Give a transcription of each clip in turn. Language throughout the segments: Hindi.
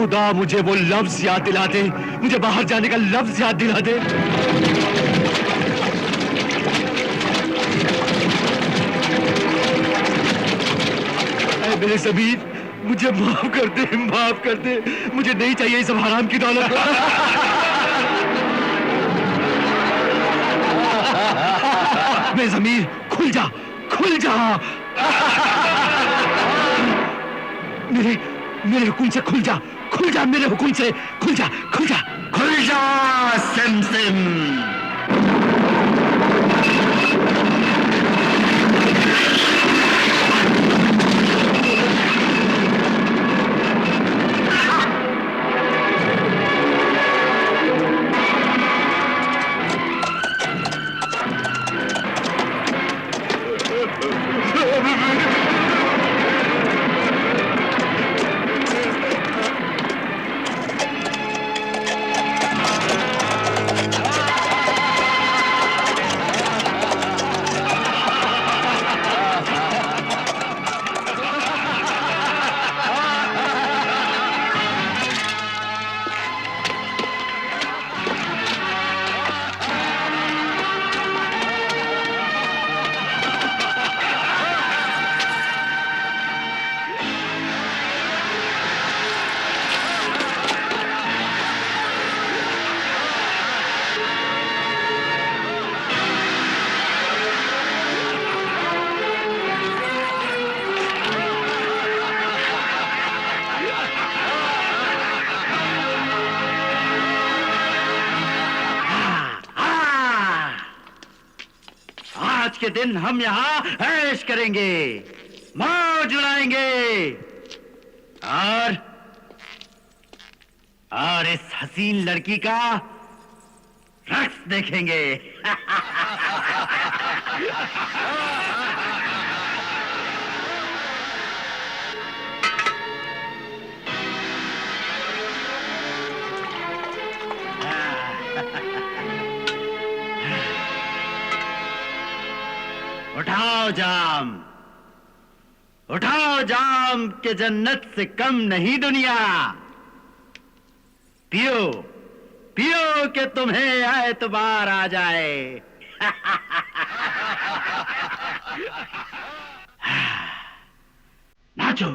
खुदा मुझे वो लफ्ज याद दिला दे, मुझे बाहर जाने का लफ्ज याद दिला दे। ऐ मेरे ज़मीर, मुझे माफ कर दे, माफ कर दे। मुझे नहीं चाहिए इस सब हराम की दौलत। मेरे ज़मीर, खुल जा, खुल जा। मेरे मेरे हुक्म से खुल जा, खुल जा, मेरे हुक्म से खुल जा, खुल जा, खुल जा सिम। आज के दिन हम यहाँ ऐश करेंगे, मौज उड़ाएंगे और इस हसीन लड़की का रक्स देखेंगे। उठाओ जाम, उठाओ जाम के जन्नत से कम नहीं दुनिया। पियो पियो कि तुम्हें एतबार आ जाए। नाचो।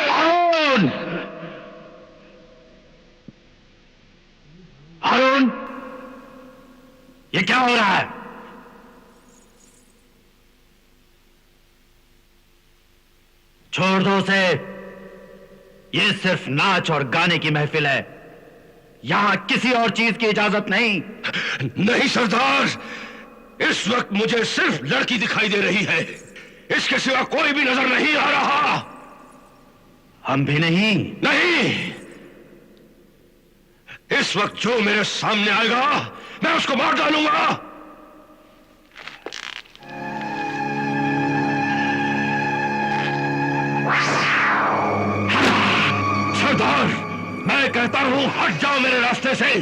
हारून! हारून! ये क्या हो रहा है? छोड़ दो उसे। ये सिर्फ नाच और गाने की महफिल है, यहां किसी और चीज की इजाजत नहीं। नहीं सरदार, इस वक्त मुझे सिर्फ लड़की दिखाई दे रही है, इसके सिवा कोई भी नजर नहीं आ रहा। हम भी नहीं। नहीं, इस वक्त जो मेरे सामने आएगा मैं उसको मार डालूंगा। सरदार, मैं कहता हूं हट जाओ मेरे रास्ते से,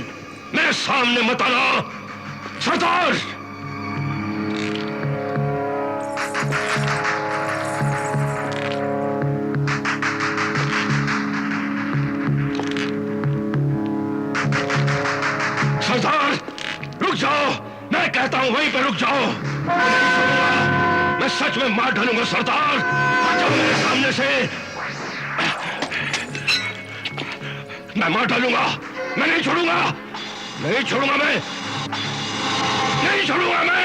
मेरे सामने मत आना। सरदार! सरदार रुक जाओ, मैं कहता हूं वहीं पे रुक जाओ। मैं सच में मार डालूंगा सरदार, हट जाओ मेरे सामने से। मैं मार डालूंगा, मैं नहीं छोड़ूंगा, नहीं छोड़ूंगा, मैं नहीं छोड़ूंगा, मैं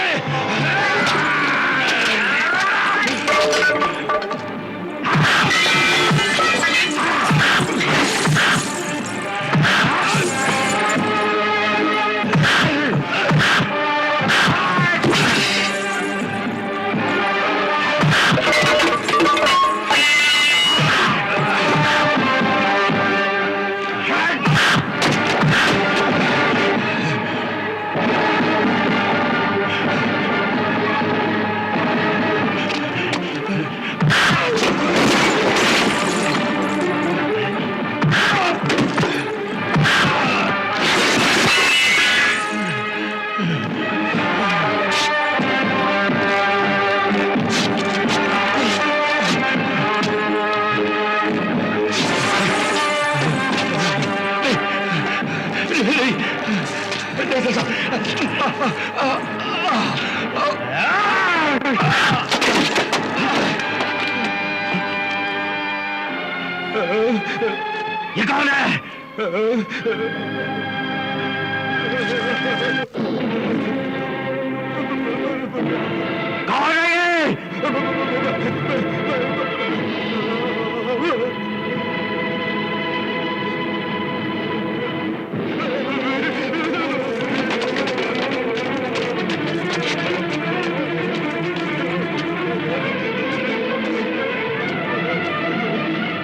ये कौन है? कौन है ये?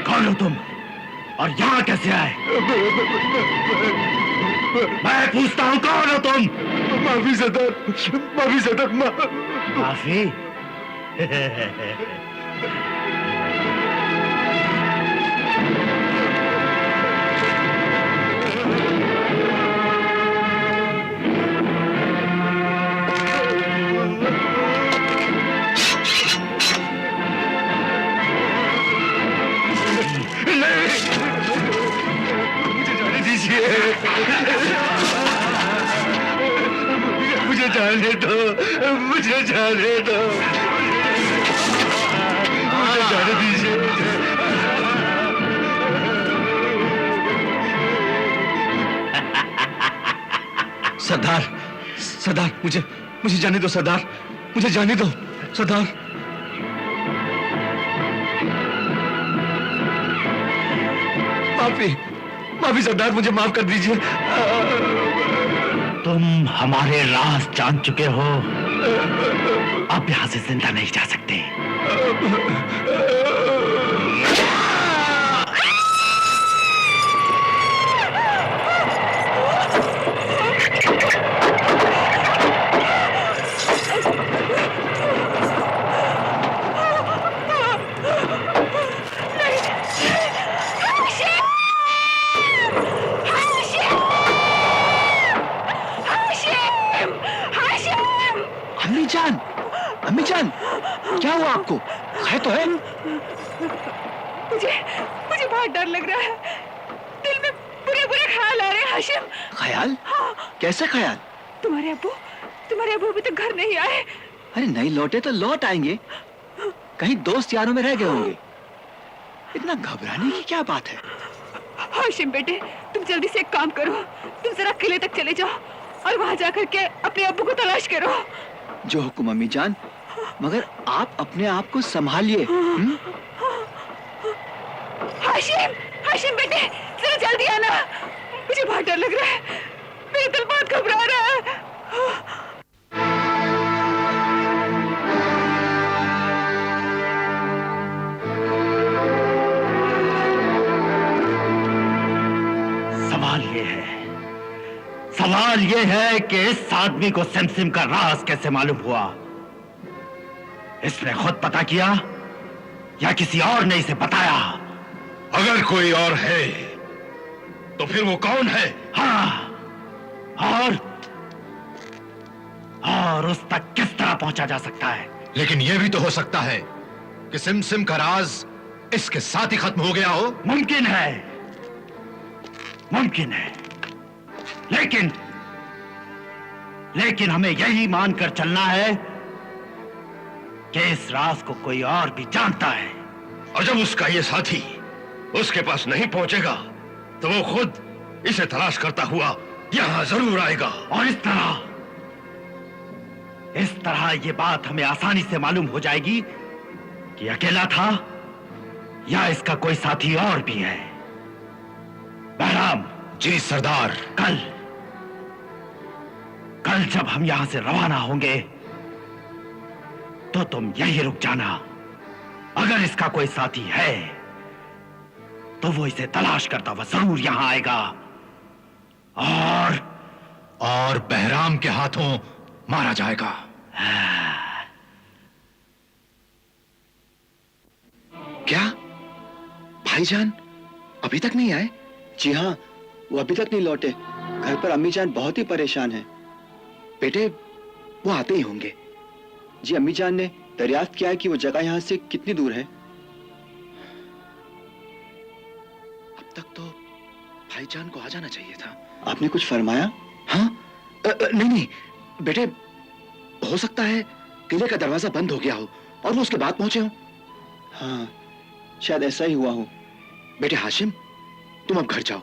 कौन हो तुम और यहां कैसे आए? मैं पूछता हूं कौन हो तुम? माफी सरदार, माफी सरदार, माफी? मुझे जाने दो, मुझे जाने दो, मुझे जाने दीजिए। सरदार, सरदार, मुझे जाने दो सरदार, मुझे जाने दो सरदार। माफी सरदार, मुझे माफ कर दीजिए। तुम हमारे राज जान चुके हो, अब यहां से जिंदा नहीं जा सकते। जान, अम्मी जान, क्या हुआ आपको? है तो है? मुझे मुझे बहुत डर लग रहा है। दिल में बुरे बुरे ख्याल आ रहे हैं हाशिम। ख्याल? कैसे ख्याल? तुम्हारे अब्बू अभी तक घर नहीं आए। अरे नहीं लौटे तो लौट आएंगे, कहीं दोस्त यारों में रह गए होंगे। इतना घबराने की क्या बात है? हाशिम बेटे, तुम जल्दी से एक काम करो, तुम जरा किले तक चले जाओ और वहां जाकर के अपने अब्बू को तलाश करो। जो हुक्म अम्मी जान, मगर आप अपने आप को संभालिए। हाशिम बेटे, जरा जल्दी आना, मुझे बहुत डर लग रहा है, मेरा दिल बहुत घबरा रहा है। सवाल ये है कि इस आदमी को सिमसिम का राज कैसे मालूम हुआ? इसने खुद पता किया या किसी और ने इसे बताया? अगर कोई और है तो फिर वो कौन है? हाँ, और उस तक किस तरह पहुंचा जा सकता है? लेकिन यह भी तो हो सकता है कि सिमसिम का राज इसके साथ ही खत्म हो गया हो। मुमकिन है, लेकिन हमें यही मानकर चलना है कि इस राज को कोई और भी जानता है। और जब उसका ये साथी उसके पास नहीं पहुंचेगा तो वो खुद इसे तलाश करता हुआ यहां जरूर आएगा। और इस तरह ये बात हमें आसानी से मालूम हो जाएगी कि अकेला था या इसका कोई साथी और भी है। बहराम। जी सरदार। कल जब हम यहां से रवाना होंगे तो तुम यहीं रुक जाना। अगर इसका कोई साथी है तो वो इसे तलाश करता हुआ जरूर यहां आएगा और बहराम के हाथों मारा जाएगा। क्या भाईजान अभी तक नहीं आए? जी हाँ, वो अभी तक नहीं लौटे। घर पर अम्मी जान बहुत ही परेशान है। बेटे वो आते ही होंगे। जी अम्मी जान ने दरियाफ्त किया है कि वो जगह यहां से कितनी दूर है। अब तक तो भाईजान को आ जाना चाहिए था। आपने कुछ फरमाया? हाँ नहीं बेटे, हो सकता है किले का दरवाजा बंद हो गया हो और वो उसके बाद पहुंचे हो। हाँ शायद ऐसा ही हुआ हो। बेटे हाशिम, तुम अब घर जाओ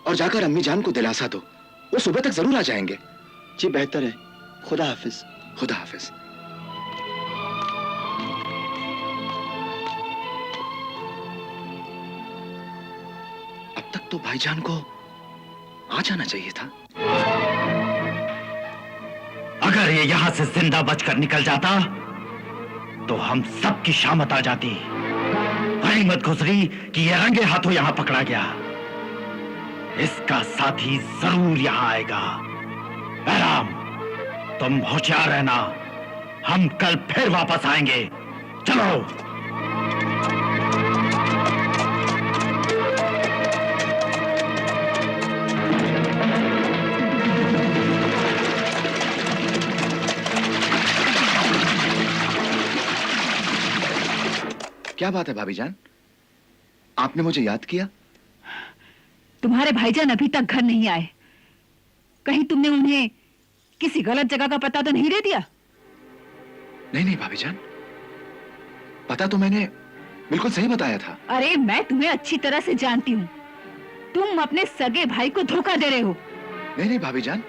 और जाकर अम्मी जान को दिलासा दो, वो सुबह तक जरूर आ जाएंगे। जी बेहतर है, खुदा हाफिज। खुदा हाफिज। अब तक तो भाईजान को आ जाना चाहिए था। अगर ये यहां से जिंदा बचकर निकल जाता तो हम सबकी शामत आ जाती। गनीमत गुजरी कि ये रंगे हाथों यहां पकड़ा गया। इसका साथी जरूर यहां आएगा। बहराम, तुम होशियार रहना, हम कल फिर वापस आएंगे। चलो। क्या बात है भाभी जान, आपने मुझे याद किया? तुम्हारे भाईजान अभी तक घर नहीं आए। कहीं तुमने उन्हें किसी गलत जगह का पता तो नहीं दे दिया? नहीं भाभी जान, पता तो मैंने बिल्कुल सही बताया था। अरे मैं तुम्हें अच्छी तरह से जानती हूँ, तुम अपने सगे भाई को धोखा दे रहे हो। नहीं भाभी जान,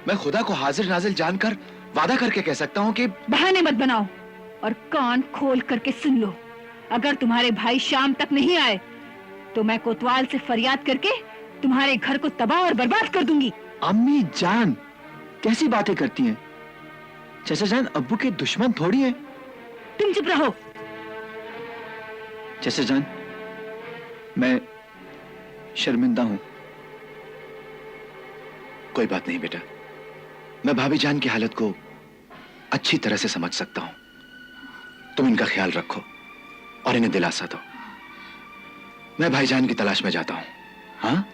मैं खुदा को हाजिर नाजिर जानकर वादा करके कह सकता हूँ कि बहाने मत बनाओ और कान खोल करके सुन लो। अगर तुम्हारे भाई शाम तक नहीं आए तो मैं कोतवाल से फरियाद करके तुम्हारे घर को तबाह और बर्बाद कर दूंगी। अम्मी जान कैसी बातें करती हैं? चाचा जान अब्बू के दुश्मन थोड़ी हैं। तुम चुप रहो। चाचा जान, मैं शर्मिंदा हूं। कोई बात नहीं बेटा, मैं भाभी जान की हालत को अच्छी तरह से समझ सकता हूं। तुम इनका ख्याल रखो और इन्हें दिलासा दो। मैं भाईजान की तलाश में जाता हूं। हाँ,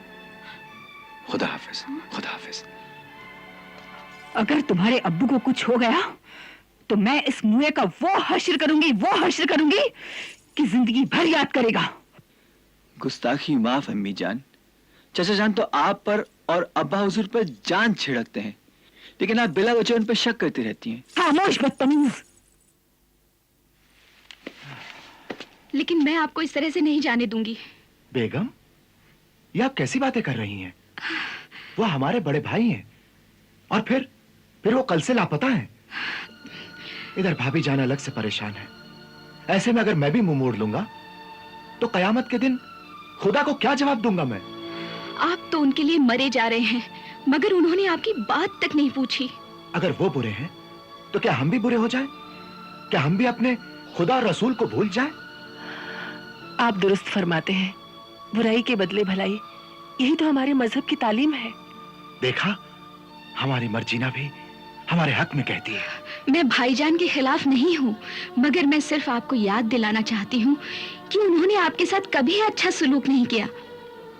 खुदा हाफिज। खुदा हाफिज। अगर तुम्हारे अब्बू को कुछ हो गया तो मैं इस मुए का वो हश्र करूंगी कि जिंदगी भर याद करेगा। गुस्ताखी माफ अम्मी जान। चाचा जान तो आप पर और अब्बा हुजूर पर जान छिड़कते हैं, लेकिन आप बिला वजह उन पर शक करती रहती हैं। खामोश बदतमीज। लेकिन मैं आपको इस तरह से नहीं जाने दूंगी। बेगम, ये आप कैसी बातें कर रही हैं? वो हमारे बड़े भाई हैं और फिर वो कल से लापता हैं। इधर भाभी जान अलग से परेशान है। ऐसे में अगर मैं भी मुंह मोड़ लूंगा तो कयामत के दिन खुदा को क्या जवाब दूंगा मैं? आप तो उनके लिए मरे जा रहे हैं, मगर उन्होंने आपकी बात तक नहीं पूछी। अगर वो बुरे हैं तो क्या हम भी बुरे हो जाएं? क्या हम भी अपने खुदा और रसूल को भूल जाएं? आप दुरुस्त फरमाते हैं, बुराई के बदले भलाई, यही तो हमारे मजहब की तालीम है। देखा, हमारी मर्जीना भी हमारे हक में कहती है। मैं भाईजान के खिलाफ नहीं हूँ, मगर मैं सिर्फ आपको याद दिलाना चाहती हूँ कि उन्होंने आपके साथ कभी अच्छा सलूक नहीं किया।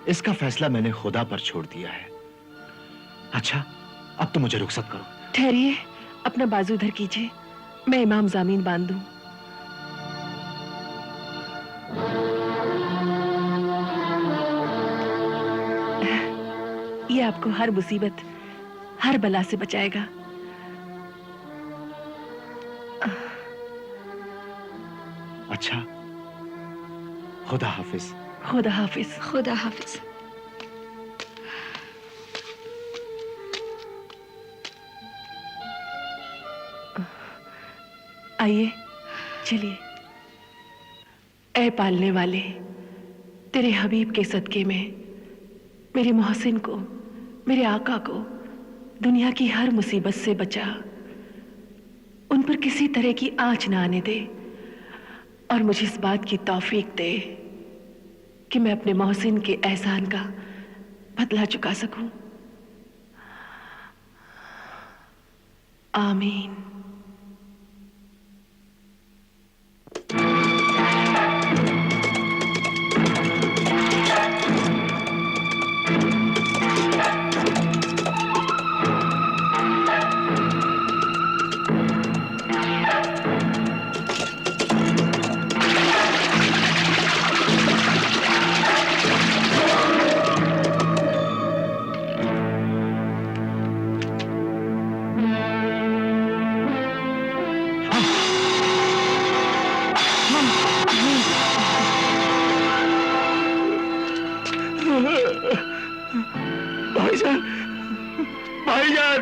इसका फैसला मैंने खुदा पर छोड़ दिया है। अच्छा, अब तो मुझे रुखसत करो। ठहरिए, अपना बाजू उधर कीजिए, मैं इमाम जामीन बांध दूं। ये आपको हर मुसीबत, हर बला से बचाएगा। अच्छा, खुदा हाफिज। खुदा हाफिज। खुदा हाफिज। आइए, चलिए। ऐ पालने वाले, तेरे हबीब के सदके में मेरे मोहसिन को, मेरे आका को दुनिया की हर मुसीबत से बचा। उन पर किसी तरह की आंच ना आने दे और मुझे इस बात की तौफीक दे कि मैं अपने मोहसिन के एहसान का बदला चुका सकूं। आमीन। भाईजान, भाईजान,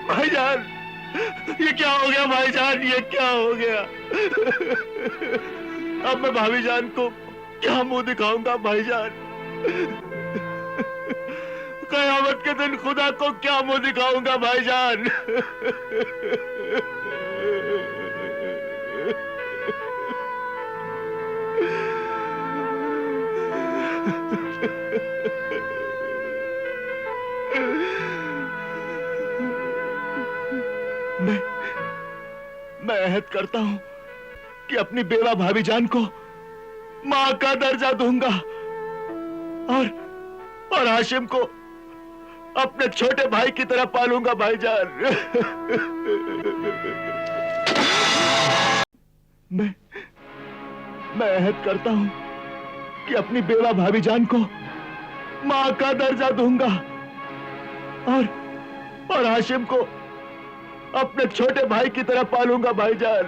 भाईजान, ये क्या हो गया भाईजान? ये क्या हो गया? अब मैं भाभी जान को क्या मुंह दिखाऊंगा भाईजान? कयामत के दिन खुदा को क्या मुंह दिखाऊंगा भाईजान? मैं अहद करता हूं कि अपनी बेवा भाभी जान को मां का दर्जा दूंगा और हाशिम को अपने छोटे भाई की तरह पालूंगा भाईजान। मैं अहद करता हूं कि अपनी बेवा भाभी जान को मां का दर्जा दूंगा और हाशिम को अपने छोटे भाई की तरह पालूंगा भाईजान।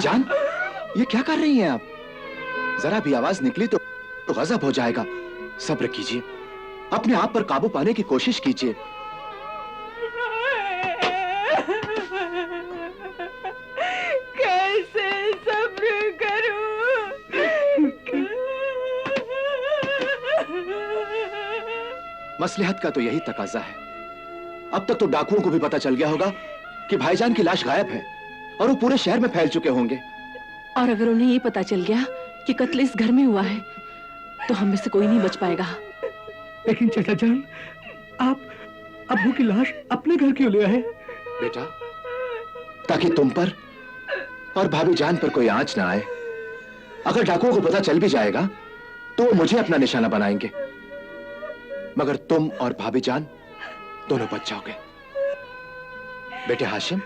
जान, ये क्या कर रही हैं आप? जरा भी आवाज निकली तो गजब हो जाएगा। सब्र कीजिए, अपने आप पर काबू पाने की कोशिश कीजिए। कैसे सब्र करूं? मसलहत का तो यही तकाजा है। अब तक तो डाकुओं को भी पता चल गया होगा कि भाईजान की लाश गायब है और वो पूरे शहर में फैल चुके होंगे। और अगर उन्हें ये पता चल गया कि कत्ल इस घर में हुआ है तो हम में से कोई नहीं बच पाएगा। लेकिन चाचा जान, आप अब्बू की लाश अपने घर क्यों ले आए? बेटा, ताकि तुम पर और भाभी जान पर कोई आंच ना आए। अगर डाकुओं को पता चल भी जाएगा तो वो मुझे अपना निशाना बनाएंगे, मगर तुम और भाभी जान दोनों बच जाओगे। बेटे हाशिम,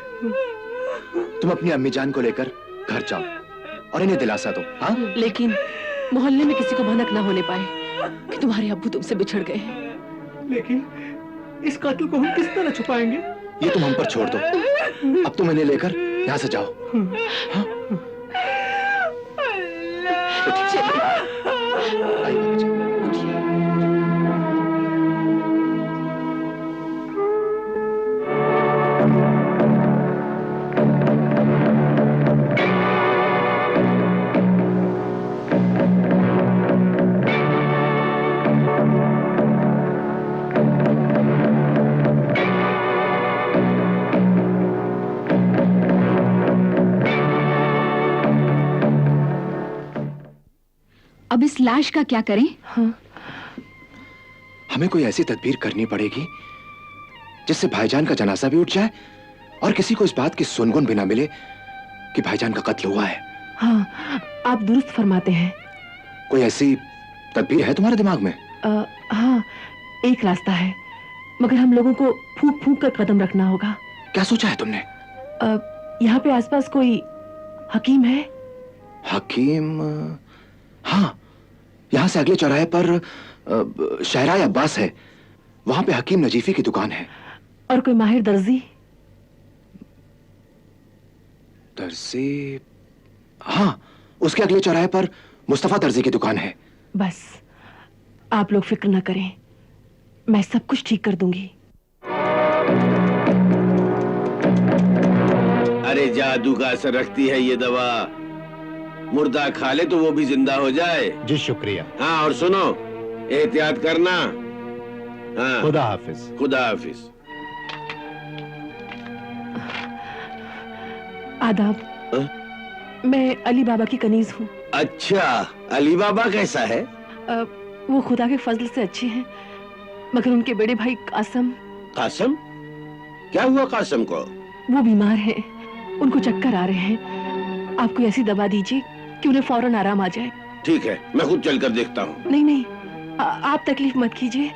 तुम अपनी अम्मी जान को लेकर घर जाओ और इन्हें दिलासा दो। हाँ, लेकिन मोहल्ले में किसी को भनक ना होने पाए कि तुम्हारे अब्बू तुमसे बिछड़ गए हैं। लेकिन इस कातिल को हम किस तरह छुपाएंगे? ये तुम हम पर छोड़ दो। अब तुम इन्हें लेकर यहाँ से जाओ। हाँ? आइए भाभी जान। अब इस लाश का क्या करें? हमें कोई ऐसी तदबीर करनी पड़ेगी जिससे भाईजान का जनाजा भी उठ जाए और किसी को इस बात की सुनगुन भी ना मिले कि भाईजान का कत्ल हुआ है। हाँ, आप दुरुस्त फरमाते हैं। कोई ऐसी तदबीर है तुम्हारे दिमाग में? हाँ, एक रास्ता है, मगर हम लोगों को फूंक फूंक कर कदम रखना होगा। क्या सोचा है तुमने? यहाँ पे आसपास कोई हकीम है? हकीम? हाँ, यहाँ से अगले चौराहे पर शहराय अब्बास है, वहां पे हकीम नजीफी की दुकान है। और कोई माहिर दर्जी? दर्जी? हाँ, उसके अगले चौराहे पर मुस्तफा दर्जी की दुकान है। बस आप लोग फिक्र न करें, मैं सब कुछ ठीक कर दूंगी। अरे जादू का असर रखती है ये दवा। मुर्दा खा ले तो वो भी जिंदा हो जाए। जी शुक्रिया। हाँ, और सुनो, एहतियात करना। हाँ, खुदा हाफिज। खुदा हाफिज। आदाब। मैं अली बाबा की कनीज हूँ। अच्छा, अली बाबा कैसा है? वो खुदा के फजल से अच्छे हैं, मगर उनके बड़े भाई कासम। कासम? क्या हुआ कासम को? वो बीमार हैं, उनको चक्कर आ रहे हैं। आप कोई ऐसी दवा दीजिए कि उन्हें फौरन आराम आ जाए। ठीक है, मैं खुद चलकर देखता हूँ। नहीं नहीं, आप तकलीफ मत कीजिए,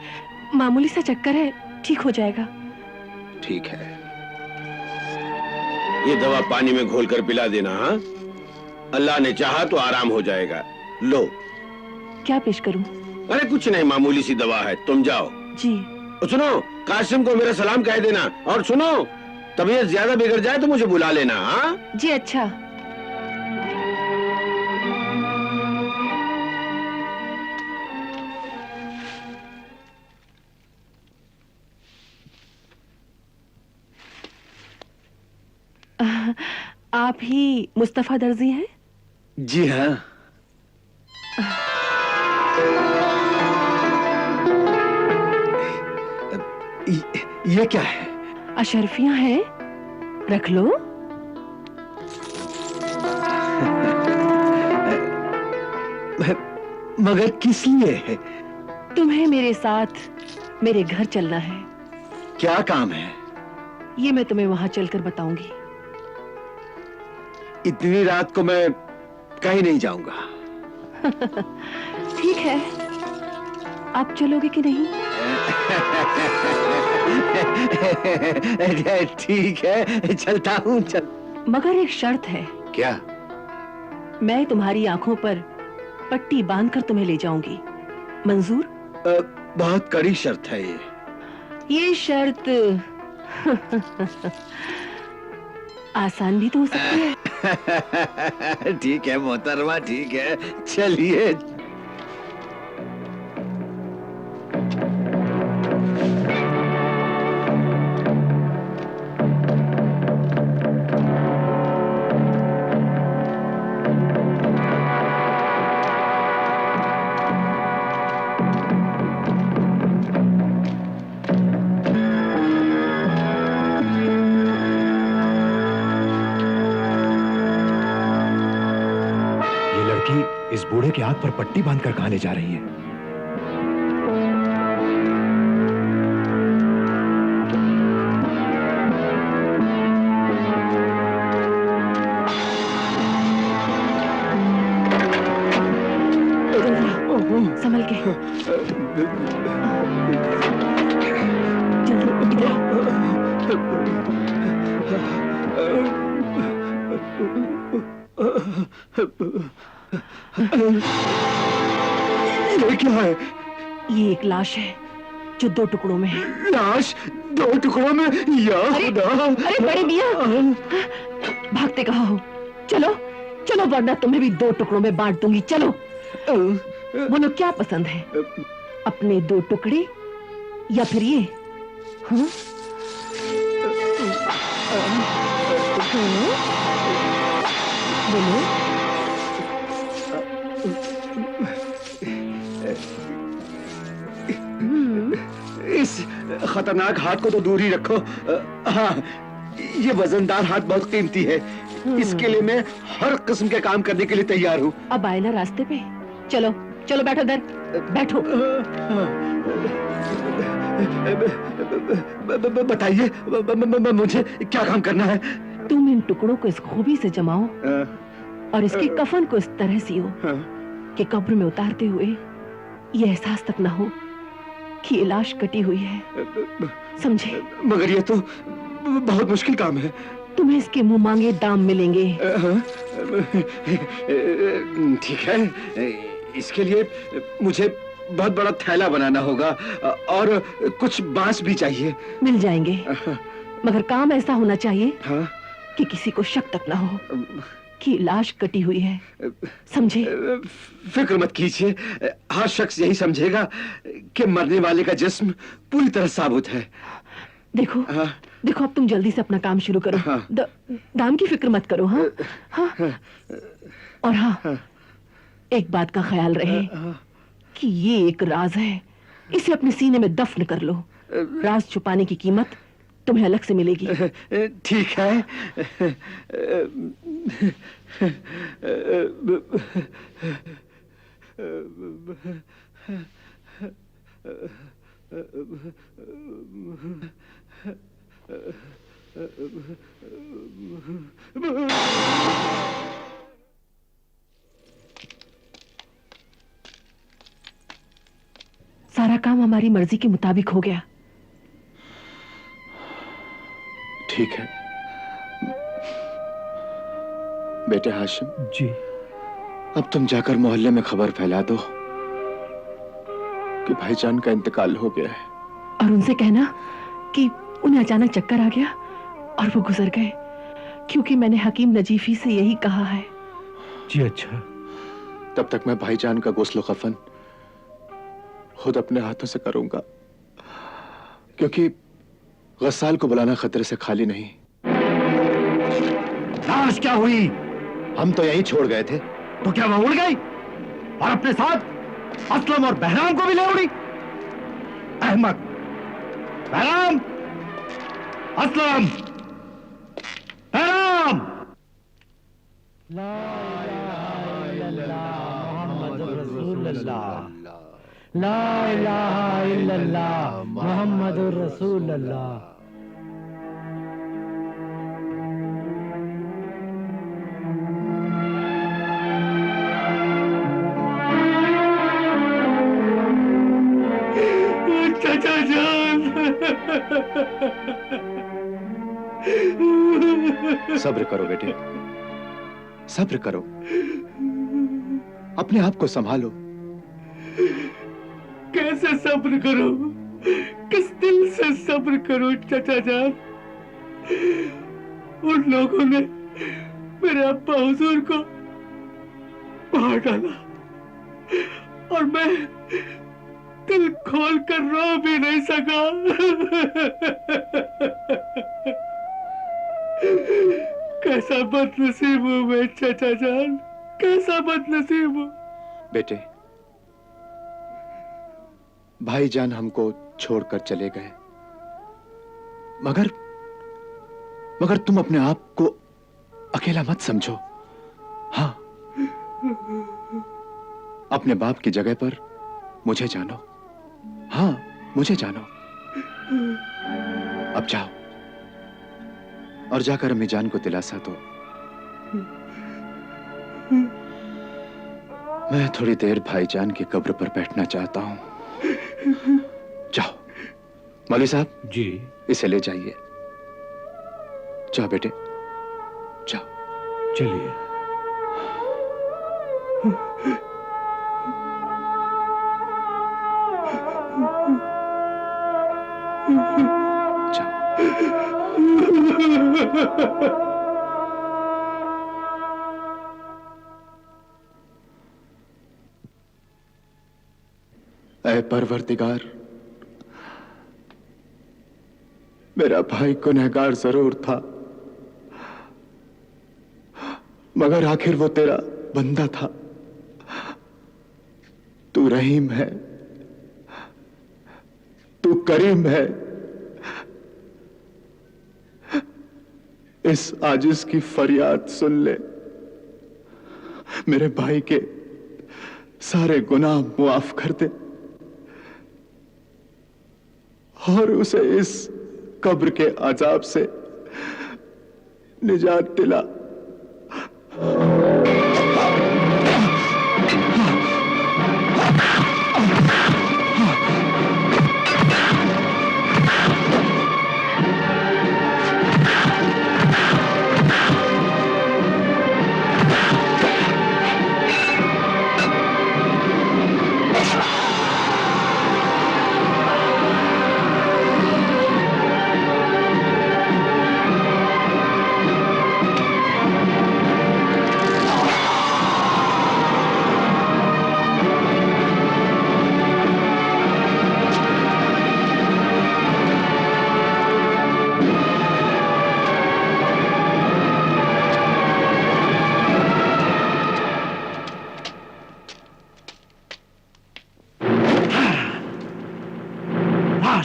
मामूली सा चक्कर है, ठीक हो जाएगा। ठीक है। ये दवा पानी में घोलकर पिला देना। हाँ, अल्लाह ने चाहा तो आराम हो जाएगा। लो। क्या पेश करूं? अरे कुछ नहीं, मामूली सी दवा है, तुम जाओ। जी। सुनो, कासिम को मेरा सलाम कह देना, और सुनो, तबीयत ज्यादा बिगड़ जाए तो मुझे बुला लेना। हाँ जी। अच्छा। आप ही मुस्तफा दर्जी हैं? जी हाँ। ये क्या है? अशरफियां हैं, रख लो। मगर किस लिए है? तुम्हें मेरे साथ मेरे घर चलना है। क्या काम है? ये मैं तुम्हें वहां चलकर बताऊंगी। इतनी रात को मैं कहीं नहीं जाऊंगा। ठीक है, आप चलोगे कि नहीं? ठीक है, चलता हूँ। चल। मगर एक शर्त है। क्या? मैं तुम्हारी आंखों पर पट्टी बांधकर तुम्हें ले जाऊंगी, मंजूर? बहुत कड़ी शर्त है ये। ये शर्त आसान भी तो हो सकती है। ठीक है मोहतरमा, ठीक है, चलिए। इस बूढ़े के आंख पर पट्टी बांधकर कहां ले जा रही है? संभल के। ये क्या है? ये एक लाश है जो 2 टुकड़ों में है। लाश 2 टुकड़ों में? या खुदा! अरे बड़े मियां, भागते कहाँ हो? चलो चलो, वरना तुम्हें भी 2 टुकड़ों में बांट दूंगी। चलो। बोलो क्या पसंद है, अपने 2 टुकड़े या फिर ये? हाँ? बोलो। इस खतरनाक हाथ को तो दूर ही रखो। हाँ, ये वजनदार हाथ बहुत कीमती है। इसके लिए मैं हर किस्म के काम करने के लिए तैयार हूँ। अब आए ना रास्ते पे। चलो चलो, बैठो इधर, बैठो। बताइए मुझे क्या काम करना है? तुम इन टुकड़ों को इस खूबी से जमाओ और इसके कफन को इस तरह सियो कि कब्र में उतारते हुए ये एहसास तक ना हो कि ये लाश कटी हुई है। समझे? मगर ये तो बहुत मुश्किल काम है। तुम्हें इसके मुंह मांगे दाम मिलेंगे। ठीक है, इसके लिए मुझे बहुत बड़ा थैला बनाना होगा और कुछ बांस भी चाहिए। मिल जाएंगे, मगर काम ऐसा होना चाहिए हाँ? कि किसी को शक तक ना हो कि लाश कटी हुई है। समझे? फिक्र मत कीजिए, हर शख्स यही समझेगा कि मरने वाले का जिस्म पूरी तरह साबुत है। देखो हाँ? देखो, अब तुम जल्दी से अपना काम शुरू करो। हाँ? दाम की फिक्र मत करो। हाँ हाँ, और हाँ, एक बात का ख्याल रहे कि ये एक राज है, इसे अपने सीने में दफन कर लो। राज छुपाने की कीमत तुम्हें अलग से मिलेगी। ठीक है। सारा काम हमारी मर्जी के मुताबिक हो गया। ठीक है बेटे हाशिम जी। अब तुम जाकर मोहल्ले में खबर फैला दो कि भाईजान का इंतकाल हो गया है। और उनसे कहना कि उन्हें अचानक चक्कर आ गया और वो गुजर गए, क्योंकि मैंने हकीम नजीफी से यही कहा है। जी अच्छा। तब तक मैं भाईजान का गुस्ल कफन खुद अपने हाथों से करूंगा, क्योंकि गस्साल को बुलाना खतरे से खाली नहीं। लाश क्या हुई? हम तो यहीं छोड़ गए थे। तो क्या वो उड़ गई और अपने साथ असलम और बहराम को भी ले उड़ी? अहमद! बहराम! असलम! बहराम! ला इलाहा इल्लल्लाह मुहम्मदुर रसूलुल्लाह। ला इलाहा इल्लल्लाह मुहम्मदुर रसूलुल्लाह। चाचा जान! सब्र करो बेटे, सब्र करो, अपने आप को संभालो। कैसे सब्र करूं? किस दिल से सब्र करूं चाचा जान? उन लोगों ने मेरे अब्बा हुजूर को मार डाला और मैं दिल खोल कर रो भी नहीं सका। कैसा बदनसीब हूं मैं चाचा जान, कैसा बदनसीब हूं। बेटे, भाईजान हमको छोड़कर चले गए, मगर तुम अपने आप को अकेला मत समझो। हाँ, अपने बाप की जगह पर मुझे जानो। हाँ, मुझे जानो। अब जाओ और जाकर अम्मी जान को दिलासा दो। मैं थोड़ी देर भाईजान की कब्र पर बैठना चाहता हूं। जाओ मौलवी साहब जी। इसे ले जाइए। जाओ बेटे, जाओ। चलिए। ऐ परवरदिगार, मेरा भाई गुनहगार जरूर था, मगर आखिर वो तेरा बंदा था। तू रहीम है, तू करीम है। इस आजिज की फरियाद सुन ले, मेरे भाई के सारे गुनाह मुआफ कर दे और उसे इस कब्र के अजाब से निजात दिला।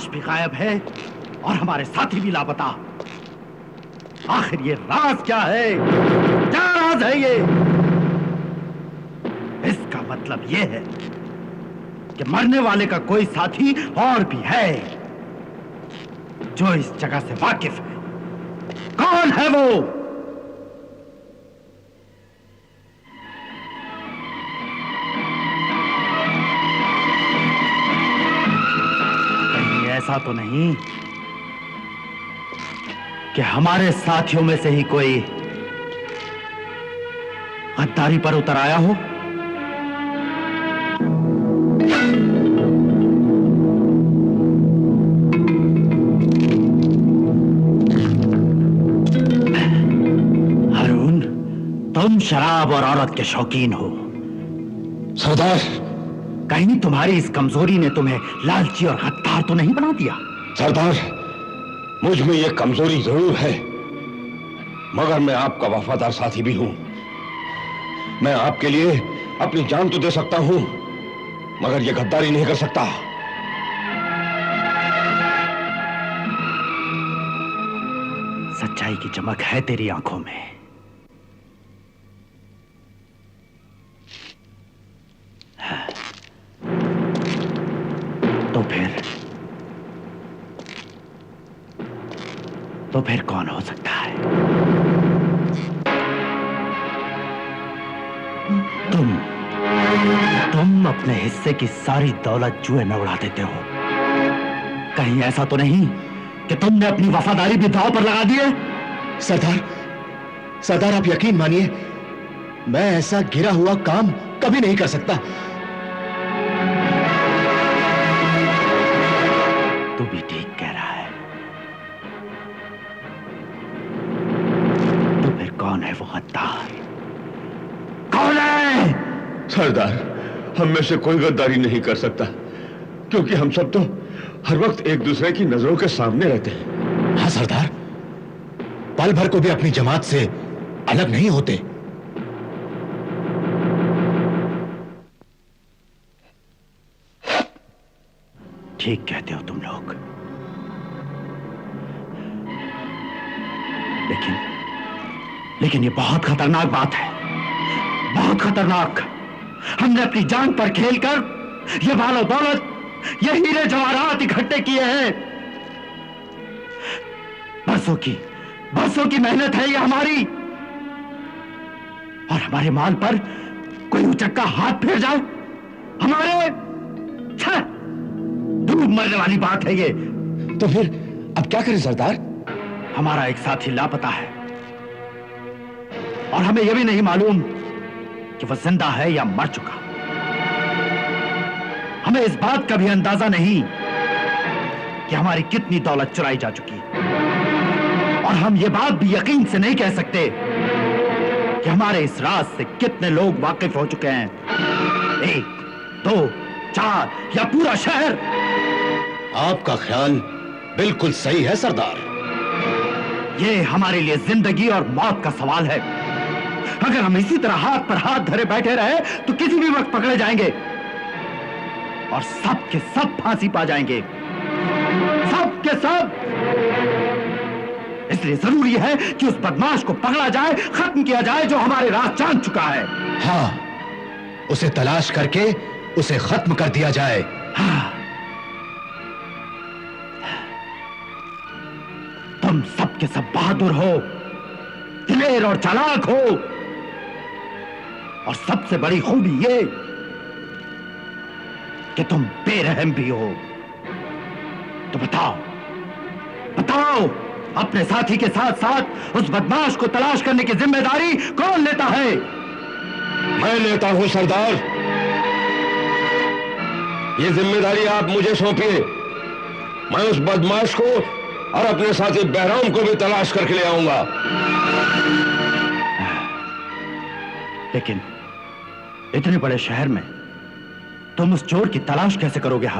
भी गायब है और हमारे साथी भी लापता। आखिर ये राज क्या है? क्या राज है ये? इसका मतलब ये है कि मरने वाले का कोई साथी और भी है जो इस जगह से वाकिफ है। कौन है वो? ऐसा तो नहीं कि हमारे साथियों में से ही कोई गद्दारी पर उतर आया हो? हारून, तुम शराब और औरत के शौकीन हो। सरदार, कहीं तुम्हारी इस कमजोरी ने तुम्हें लालची और गद्दार तो नहीं बना दिया? सरदार, मुझ में यह कमजोरी जरूर है, मगर मैं आपका वफादार साथी भी हूं। मैं आपके लिए अपनी जान तो दे सकता हूं, मगर यह गद्दारी नहीं कर सकता। सच्चाई की चमक है तेरी आंखों में। तो फिर कौन हो सकता है? तुम अपने हिस्से की सारी दौलत जुए में उड़ा देते हो। कहीं ऐसा तो नहीं कि तुमने अपनी वफादारी भी दांव पर लगा दी है? सरदार आप यकीन मानिए, मैं ऐसा गिरा हुआ काम कभी नहीं कर सकता। तू भी ठीक कह रहा है। तो फिर कौन है वो गद्दार? सरदार, हम में से कोई गद्दारी नहीं कर सकता, क्योंकि हम सब तो हर वक्त एक दूसरे की नजरों के सामने रहते हैं। हाँ सरदार, पल भर को भी अपनी जमात से अलग नहीं होते। ठीक कहते हो तुम लोग, लेकिन ये बहुत खतरनाक बात है, बहुत खतरनाक। हमने अपनी जान पर खेलकर ये मालो दौलत, ये हीरे जवाहरात इकट्ठे किए हैं। बरसों की मेहनत है ये हमारी, और हमारे माल पर कोई उचक्का हाथ फेर जाए, हमारे डूब मरने वाली बात है ये। तो फिर अब क्या करें सरदार? हमारा एक साथी लापता है, और हमें यह भी नहीं मालूम कि वह जिंदा है या मर चुका। हमें इस बात का भी अंदाजा नहीं कि हमारी कितनी दौलत चुराई जा चुकी है, और हम ये बात भी यकीन से नहीं कह सकते कि हमारे इस राज से कितने लोग वाकिफ हो चुके हैं। 1, 2, 4 या पूरा शहर। आपका ख्याल बिल्कुल सही है सरदार। ये हमारे लिए जिंदगी और मौत का सवाल है। अगर हम इसी तरह हाथ पर हाथ धरे बैठे रहे तो किसी भी वक्त पकड़े जाएंगे, और सब के सब फांसी पा जाएंगे, सब के सब। इसलिए जरूरी है कि उस बदमाश को पकड़ा जाए, खत्म किया जाए जो हमारे राज जान चुका है। हाँ, उसे तलाश करके उसे खत्म कर दिया जाए। हाँ, तुम सब के सब बहादुर हो, दिलेर और चालाक हो, और सबसे बड़ी खूबी ये कि तुम बेरहम भी हो। तो बताओ अपने साथी के साथ साथ उस बदमाश को तलाश करने की जिम्मेदारी कौन लेता है? मैं लेता हूं सरदार। ये जिम्मेदारी आप मुझे सौंपिए। मैं उस बदमाश को और अपने साथी बहराम को भी तलाश करके ले आऊंगा। लेकिन इतने बड़े शहर में तुम उस चोर की तलाश कैसे करोगे?